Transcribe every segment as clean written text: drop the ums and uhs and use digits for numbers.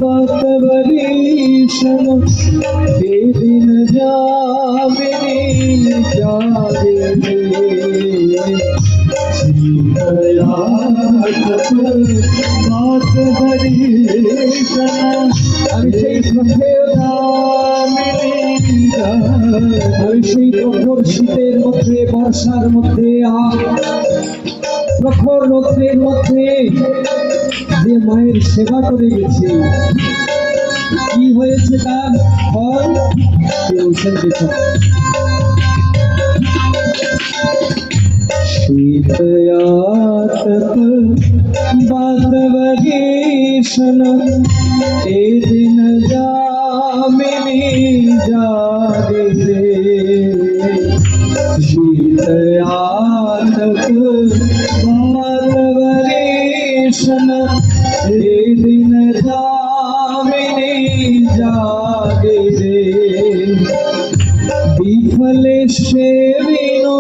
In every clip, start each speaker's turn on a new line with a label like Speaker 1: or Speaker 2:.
Speaker 1: बातवरीशन के दिन जावे जागे আমি সেই প্রখর শীতের মধ্যে বর্ষার মধ্যে প্রখর রৌদ্রের মধ্যে যে মায়ের সেবা করে গেছে, কি হয়েছে তার ফল বলছেন দেখুন। शीतयातक बातवरीशन ए दिन जामिनी जागे रे। शीतयातक बातवरीशन ए दिन जामिनी जागे रे। विफले सेविनो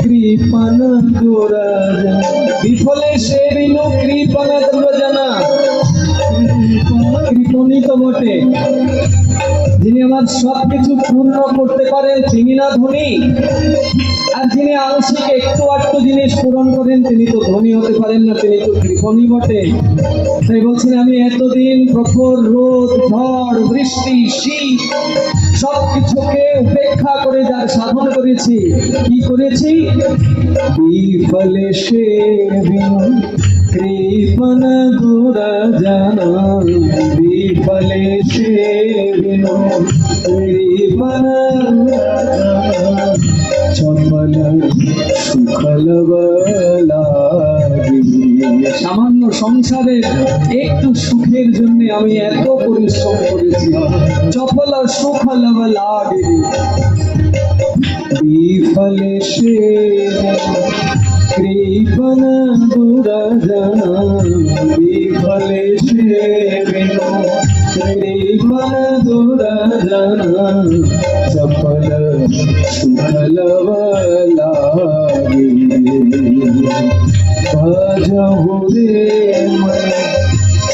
Speaker 1: কৃপণ দুরজনা, বিফলে সেবিনো কৃপণ দুরজনা, কৃপণই তো বটে। যিনি আমার সবকিছু পূর্ণ করতে পারেন তিনি না ধনী, আর যিনি আংশিক একটু আধটু জিনিস পূরণ করেন তিনি তো ধনী হতে পারেন না, তিনি তো কৃপণই বটে। তাই বলছেন আমি এতদিন প্রখর রোদ ঝড় বৃষ্টি শীত সবকিছুকে উপেক্ষা করে যার সাধন করেছি, কি করেছি? বিফলে সেবিনো কৃপণ দুরজনা, বিফলে সেবিনো কৃপণ দুরজনা, চপল সুখলব লাগি। সামান্য সংসারের একটু সুখের জন্য আমি এত পরিশ্রম করেছি, চপল সুখলব লাগি। বিফলে সেবিনো কৃপণ দুরজনা, বিফলে সেবিনো কৃপণ দুরজনা, চপল সুখলব লাগি। ভজহু রে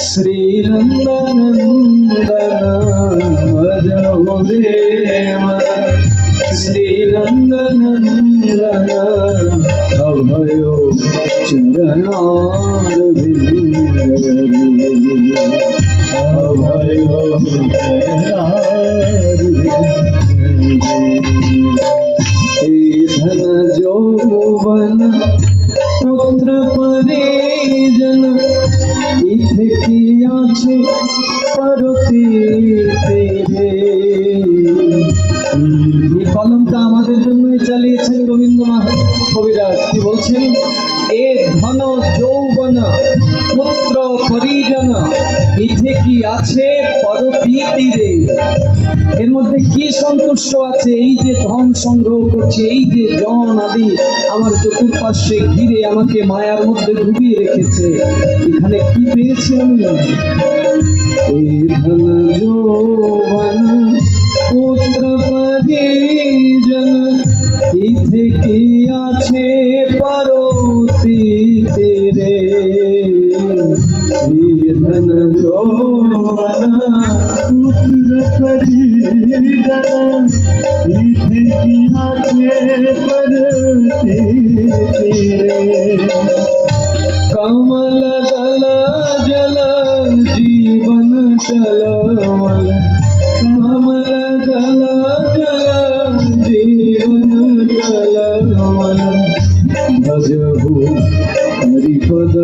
Speaker 1: শ্রীনন্দনন্দন, ভজহু রে শ্রীনন্দনন্দন, অভয় চরণার বিন্দরে, অভয় চরণার বিন্দরে। ধন যৌবন পুত্র পরিজন, ইথে কি আছে পরতি তেরে। এই কলমটা আমাদের জন্যই চালিয়েছেন রবীন্দ্রনাথ কবিরাজ। কি বলছেন? এ ধন যৌবন পুত্র পরিজন, ইথে কি আছে পরতি রে। এর মধ্যে কি সন্তুষ্ট আছে? এই যে ধন সংগ্রহ করছে, এই যে জন আদি আমার চতুর্পার্শ্বে ঘিরে আমাকে মায়ার মধ্যে ডুবিয়ে রেখেছে, এখানে কি পেয়েছি আমি? এই ধন যৌবন পুত্র পরিজন, ইথে কি আছে পরতি রে। ধন যৌবন পুত্র পরিজন, ইথে কি আছে পরতি রে। কমল দল জল জীবন চলমল, কমল দল জল জীবন চলমল, ভজহু হরিপদ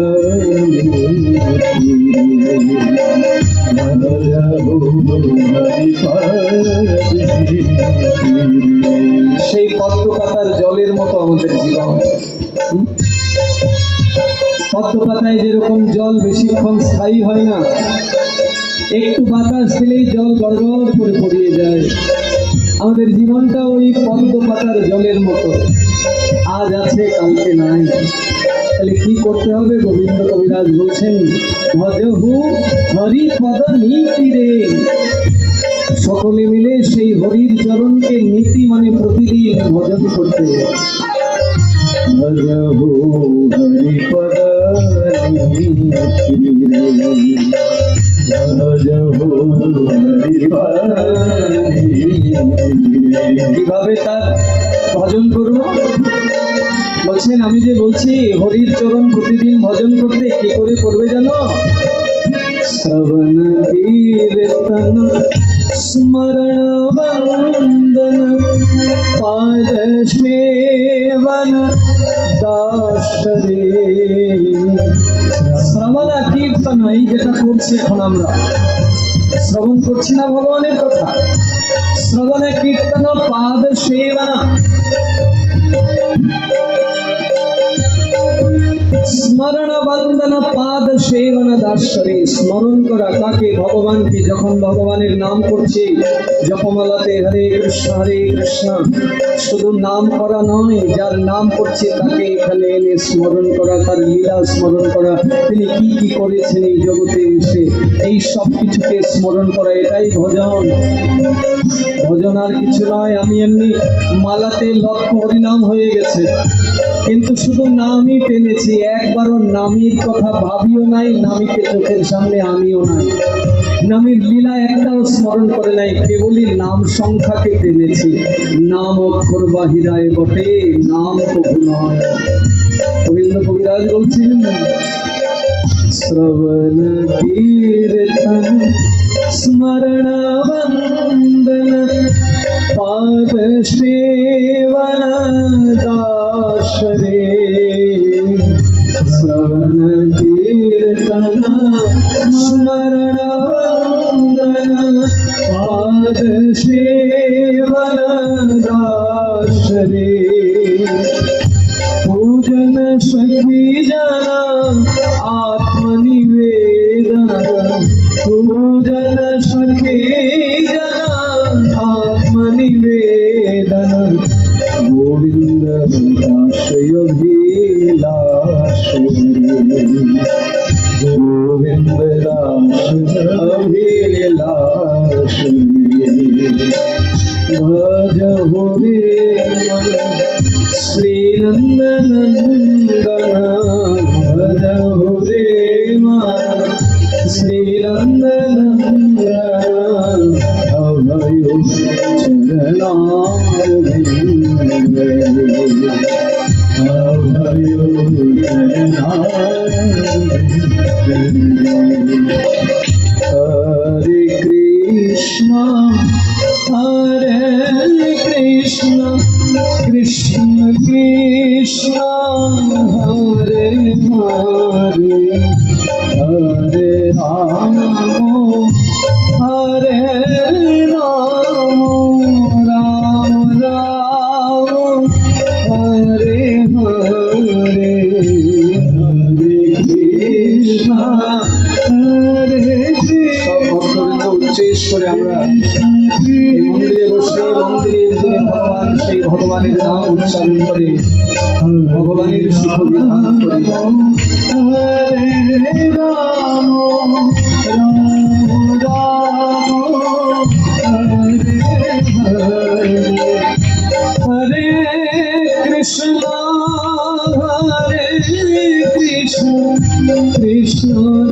Speaker 1: সেই পদ্ম পাতার জলের মতো আমাদের জীবন। পদ্ম পাতায় যেরকম জল বেশিক্ষণ স্থায়ী হয় না, একটু বাতাস দিলেই জল গড়গড় করে পড়িয়ে যায়, আমাদের জীবনটা ওই পদ্ম পাতার জলের মতো, আজ আছে কালকে নাই। তাহলে কি করতে হবে? গোবিন্দ কবিরাজ বলছেন ভজহু হরিপদ নীতি রে। সকলে মিলে সেই হরির চরণকে নীতি মানে প্রতিদিন ভজন করতে। ভজহু হরিপদ কিভাবে তার ভজন করবো? বলছেন, আমি যে বলছি হরির চরণ প্রতিদিন ভজন করতে, কি করে করবে জানো? শ্রবণ কীর্তন স্মরণ বন্দন পাদ সেবন দাসরে। শ্রবণ কীর্তন, এই যেটা করছি এখন আমরা, শ্রবণ করছি না ভগবানের কথা? শ্রবণ কীর্তন পাদ সেবন স্মরণ বন্দন পাদ সেবন দাসরে। স্মরণ করা কাকে? ভগবানকে। যখন ভগবানের নাম করছি জপমালাতে হরে কৃষ্ণ, শুধু নাম করা নয়, যার নাম করছে তাকে এখানে এনে স্মরণ করা, তার লীলা স্মরণ করা, তিনি কি কি করেছেন এই জগতে এসে, এই সব কিছুকে স্মরণ করা, এটাই ভজন। ভজন আর কিছু নয়। আমি এমনি মালাতে লক্ষ হরিনাম হয়ে গেছে, কিন্তু শুধু নামই পেনেছি, একবারও নামীর কথা ভাবিও নাই, নামীকে চোখের সামনে আমিও নাই, নামীর লীলা একটাও স্মরণ করে নাই, কেবলই নাম সংখ্যাকে টেনেছি। নাম অক্ষর বাহিরায় বটে, নাম কবু নয়। গোবিন্দ কবিরাজ বলছেন, শ্রবণ কীর্তন স্মরণ বন্দন পাদ সেবন দাসরে। শ্রবণ কীর্তন স্মরণ বন্দন পাদ সেবন দাসরে। पूजन सखी जना आत्मनिवेदन, पूजन सखी जना आत्मनिवेदन। गोविंद दासय अभिलाष, गोविंद दास अभिलाष। भज हरे श्री नंदनंदन, भज हरे श्री नंदनंदन। अभय चरणारविंद, अभय चरणारविंद। हरे कृष्ण कृष्ण कृष्ण हरे हरे, हरे राम हरे राम, राम राम हरे हरे। हरे कृष्ण हरे कृष्ण। উচ্চেশ করে আমরা মন্দিরে বসে, মন্দিরের যে ভগবান, সেই ভগবানের নাম উচ্চারণ করে ভগবানের সুখ বিধান করি। হরে রাম রাম রাম হরে হরে, হরে কৃষ্ণ হরে কৃষ্ণ, কৃষ্ণ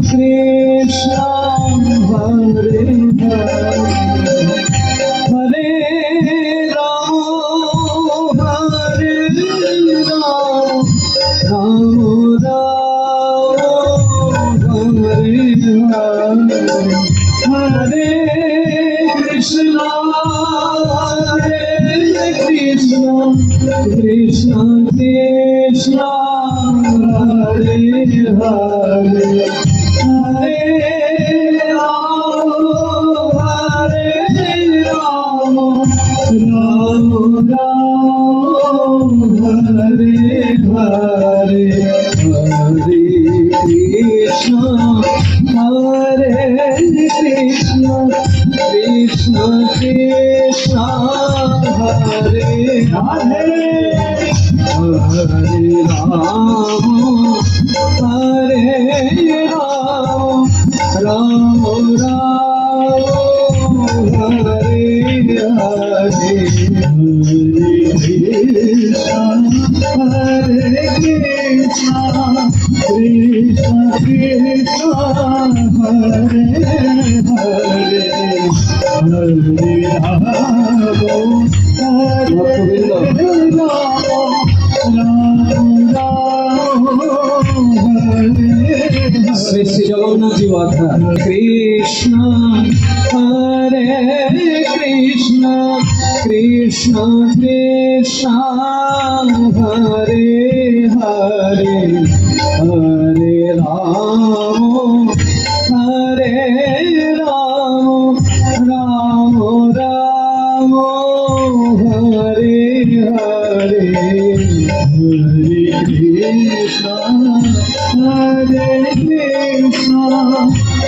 Speaker 1: কৃষ্ণ হরে হরে, হরে রাম হরে রাম, রাম রাম হরে হরে, হরে কৃষ্ণ হরে কৃষ্ণ, কৃষ্ণ কৃষ্ণ হরে হরে, হরে রাম হরে রাম, রাম রাম হরে হরে, হরে কৃষ্ণ হরে কৃষ্ণ, কৃষ্ণ কৃষ্ণ হরে হরে, হরে রাম হরে রাম, রাম রাম হরে হরে, হরে কৃষ্ণ হরে কৃষ্ণ, কৃষ্ণ শ্রী শ্রী জগন্নাথ জি কথা কৃষ্ণ হরে কৃষ্ণ কৃষ্ণ কৃষ্ণ হরে হরে হরে রাম হরে রাম রাম রাম হরে হরে হরে কৃষ্ণ হরে কৃষ্ণ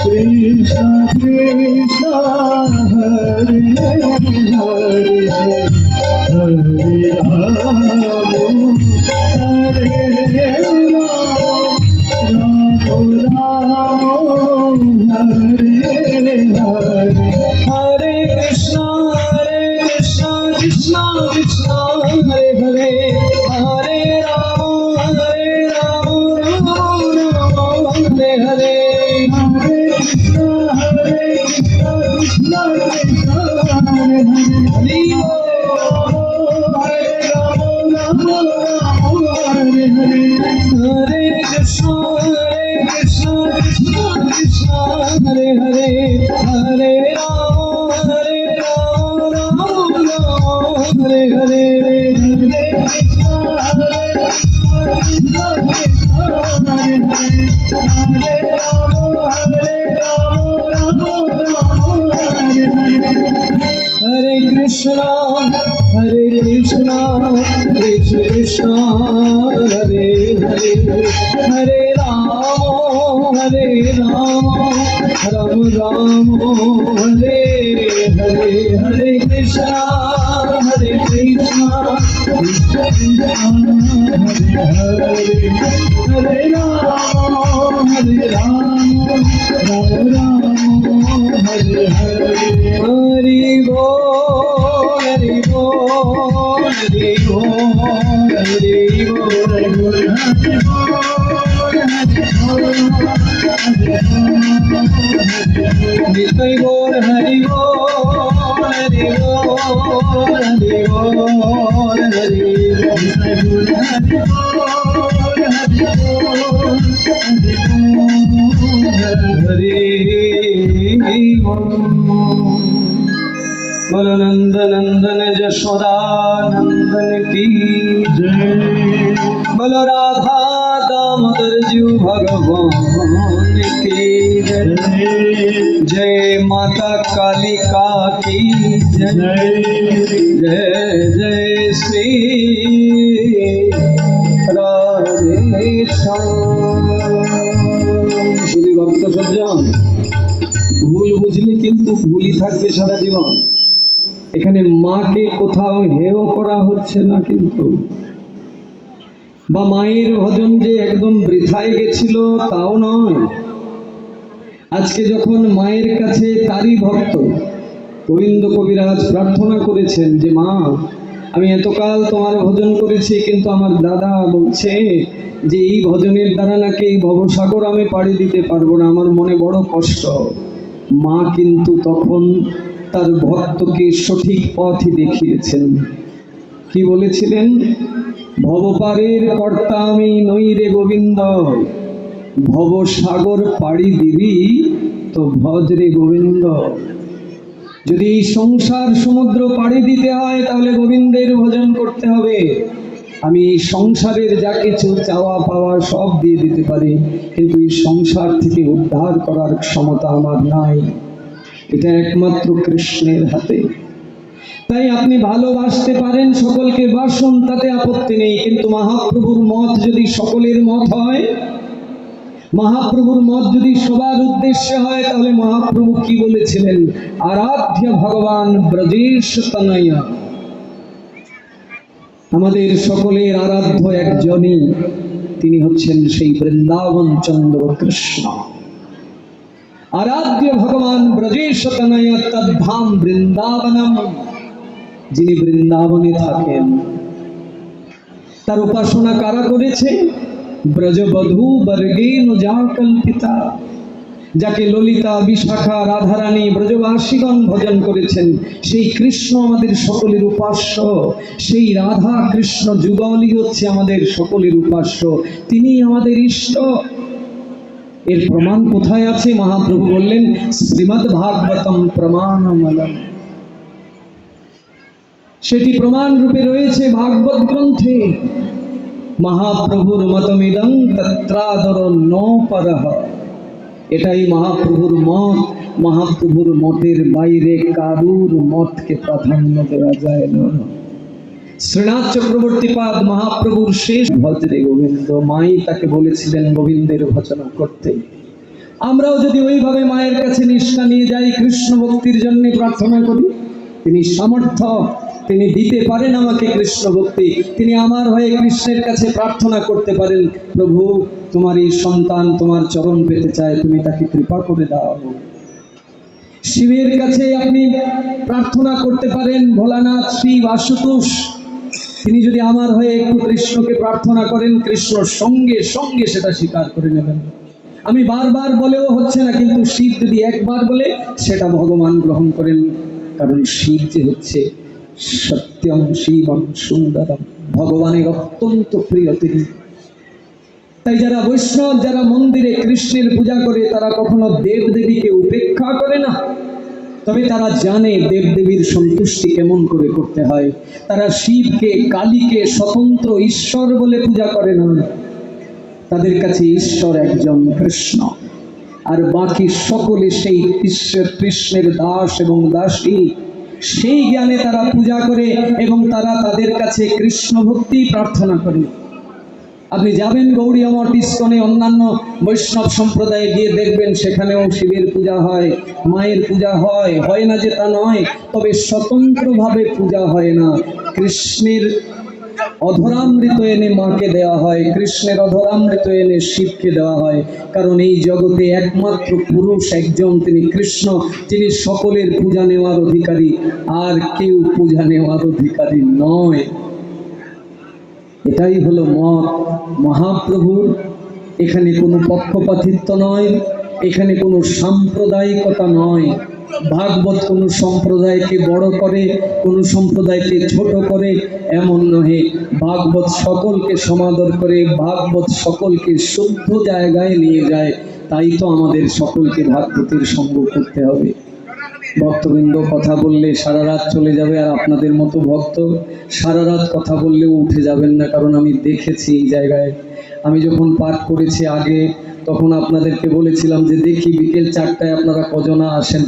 Speaker 1: কৃষ্ণ কৃষ্ণ হরে হরে হরে রাম হরে রাম রাম রাম হরে হরে হরে কৃষ্ণ কৃষ্ণ কৃষ্ণ হরে হরে হরে রাম রাম রাম হরে হরে হরে কৃষ্ণ কৃষ্ণ কৃষ্ণ হরে হরে হরে রাম রাম হরে হরে হরে কৃষ্ণ কৃষ্ণ কৃষ্ণ হরে হরে হরে রাম রাম হরে হরে হরে কৃষ্ণ কৃষ্ণ কৃষ্ণ হরে হরে হরে রাম রাম হরে হরে হরে কৃষ্ণ কৃষ্ণ কৃষ্ণ হরে হরে হরে রাম রাম রাম হরে হরে হরে কৃষ্ণ কৃষ্ণ কৃষ্ণ হরে হরে হরে রাম রাম হরে হরে হরি बोल हरि बोल हरि बोल हरि बोल नित्य बोल हरि बोल हरि बोल हरि बोल हरि बोलो नंद नंदन जशोदा नंदन की जय बोलो राधा दामोदर जी भगवान की जय जय माता कालिका की जय जय जय श्री राधे श्याम श्री भक्त सज्जन ভুল বুঝলে কিন্তু ভুলই থাকবে সারা জীবন। এখানে মাকে কোথাও হেয় করা হচ্ছে না কিন্তু, বা মায়ের ভজন যে একদম বৃথায় গেছিল তাও নয়। আজকে যখন মায়ের কাছে তারই ভক্ত গোবিন্দ কবিরাজ প্রার্থনা করেছেন যে মা আমি এতকাল তোমার ভজন করেছি, কিন্তু আমার দাদা বলছে যে এই ভজনের দ্বারা নাকি এই ভবসাগর আমি পাড়ি দিতে পারবো না, আমার মনে বড় কষ্ট। মা কিন্তু তখন তার ভক্তকে সঠিক পথই দেখিয়েছেন। কি বলেছিলেন? ভবপারের কর্তা আমি নই রে গোবিন্দ, ভবসাগর পাড়ি দিবি তো ভজ রে গোবিন্দ। যদি এই সংসার সমুদ্র পাড়ি দিতে হয় তাহলে গোবিন্দের ভজন করতে হবে। আমি এই সংসারের যা কিছু চাওয়া পাওয়া সব দিয়ে দিতে পারি, কিন্তু এই সংসার থেকে উদ্ধার করার ক্ষমতা আমার নাই, এটা একমাত্র কৃষ্ণের হাতে। তাই আপনি ভালোবাসতে পারেন, সকলকে বাসুন, তাতে আপত্তি নেই, কিন্তু মহাপ্রভুর মত যদি সকলের মত হয়, মহাপ্রভুর মত যদি সবার উদ্দেশ্যে হয়, তাহলে মহাপ্রভু কি বলেছিলেন? আরাধ্য ভগবান ব্রজেশ তনয়া। আমাদের সকলের আরাধ্য একজনই, তিনি হচ্ছেন সেই বৃন্দাবন চন্দ্র কৃষ্ণ। আরাধ্য ভগবান ব্রজেশ তনয়া তদ্ধাম বৃন্দাবনম, যিনি বৃন্দাবনে থাকেন। তার উপাসনা কারা করেছে? ব্রজবধূ বর্গেন যা কল্পিতা। যাকে ললিতা, বিশাখা, রাধারানী, ব্রজবাসীগণ ভজন করেছেন, সেই কৃষ্ণ আমাদের সকলের উপাস্য। সেই রাধা কৃষ্ণ যুগলই হচ্ছে আমাদের সকলের উপাস্য, তিনি আমাদের ইষ্ট। এর প্রমাণ কোথায় আছে? মহাপ্রভু বললেন, শ্রীমদ্ ভাগবতম প্রমাণমলম। সেটি প্রমাণ রূপে রয়েছে ভাগবত গ্রন্থে। মহাপ্রভুর মতমিদং তত্রাদর নো পরঃ। এটাই মহাপ্রভুর মত। মহাপ্রভুর মতের বাইরে কারুর মতকে প্রাধান্য দেওয়া যায় না। শ্রীনাথ চক্রবর্তী পাদ মহাপ্রভুর শেষ ভজরে গোবিন্দ, মাই তাকে বলেছিলেন গোবিন্দের ভজনা করতে। আমরাও যদি ওইভাবে মায়ের কাছে নিষ্ঠা নিয়ে যাই, কৃষ্ণ ভক্তির জন্য প্রার্থনা করি, তিনি সামর্থ্য, তিনি দিতে পারেন আমাকে কৃষ্ণ ভক্তি। তিনি আমার হয়ে কৃষ্ণের কাছে প্রার্থনা করতে পারেন, প্রভু তোমার এই সন্তান তোমার চরণ পেতে চায়, তুমি তাকে কৃপা করে দাও। শিবের কাছে আপনি প্রার্থনা করতে পারেন, ভোলানাথ, শিব, আশুতোষ, তিনি যদি আমার হয়ে একটু কৃষ্ণকে প্রার্থনা করেন, কৃষ্ণ সঙ্গে সঙ্গে সেটা স্বীকার করে নেবেন। আমি বারবার বলেও হচ্ছে না, কিন্তু শিব যদি একবার বলে সেটা ভগবান গ্রহণ করেন, কারণ শিব যে হচ্ছে সত্যম শিবম সুন্দরম, ভগবানের অত্যন্ত প্রিয় তিনি। তাই যারা বৈষ্ণব, যারা মন্দিরে কৃষ্ণের পূজা করে, তারা কখনো দেবদেবীকে উপেক্ষা করে না, তবে তারা জানে দেবদেবীর সন্তুষ্টি কেমন করে করতে হয়। তারা শিবকে, কালীকে স্বতন্ত্র ঈশ্বর বলে পূজা করে না। তাদের কাছে ঈশ্বর একজন কৃষ্ণ, আর বাকি সকলে সেই কৃষ্ণের দাস এবং দাসী। সেই জ্ঞানে তারা পূজা করে এবং তারা তাদের কাছে কৃষ্ণ ভক্তি প্রার্থনা করে। আপনি যাবেন গৌড়ীয় মঠ, ইস্কনে, অন্যান্য বৈষ্ণব সম্প্রদায়ে গিয়ে দেখবেন সেখানেও শিবের পূজা হয়, মায়ের পূজা হয়, হয় না যে তা নয়, তবে স্বতন্ত্রভাবে পূজা হয় না। কৃষ্ণের অধরামৃত এনে মাকে দেওয়া হয়, কৃষ্ণের অধরামৃত এনে শিবকে দেওয়া হয়। কারণ এই জগতে একমাত্র পুরুষ একজন, তিনি কৃষ্ণ, তিনি সকলের পূজা নেওয়ার অধিকারী, আর কেউ পূজা নেওয়ার অধিকারী নয়। এটাই হলো মত মহাপ্রভুর। এখানে কোনো পক্ষপাতিত্ব নয়, এখানে কোনো সাম্প্রদায়িকতা নয়। ভাগবত কোনো সম্প্রদায়কে বড় করে, কোনো সম্প্রদায়কে ছোট করে এমন নহে। ভাগবত সকলকে সমাদর করে, ভাগবত সকলকে শুদ্ধ জায়গায় নিয়ে যায়। তাই তো আমাদের সকলকে ভাগবতের সঙ্গ করতে হবে। ভক্তবৃন্দ কথা বললে সারা রাত চলে যাবে, আর আপনাদের মতো ভক্ত সারা রাত কথা বললেও উঠে যাবেন না। কারণ আমি দেখেছি এই জায়গায়, আমি যখন পাঠ করেছি আগে, তখন আপনাদেরকে বলেছিলাম যে দেখি বিকেল 4টায় আপনারা কজনা আসেন।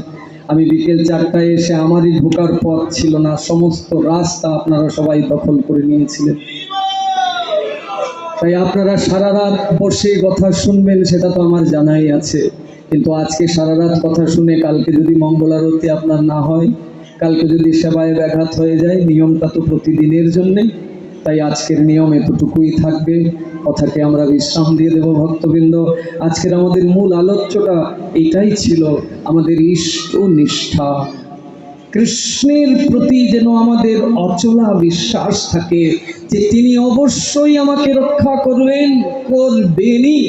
Speaker 1: আমি বিকেল 4টায় এসে আমারই ঢোকার পথ ছিল না, সমস্ত রাস্তা আপনারা সবাই দখল করে নিয়েছিলেন। তাই আপনারা সারা রাত বসে কথা শুনবেন সেটা তো আমার জানাই আছে, কিন্তু আজকে সারা রাত কথা শুনে কালকে যদি মঙ্গলারতি আপনার না হয়, কালকে যদি সেবায় ব্যাঘাত হয়ে যায়, নিয়মটা তো প্রতিদিনের জন্যে। তাই আজকের নিয়ম এতটুকুই থাকবে, কথাকে আমরা বিশ্রাম দিয়ে দেব। ভক্তবৃন্দ, আজকের আমাদের মূল আলোচ্যটা এটাই ছিল, আমাদের ইষ্ট নিষ্ঠা। কৃষ্ণের প্রতি যেন আমাদের অচলা বিশ্বাস থাকে যে তিনি অবশ্যই আমাকে রক্ষা করবেনই।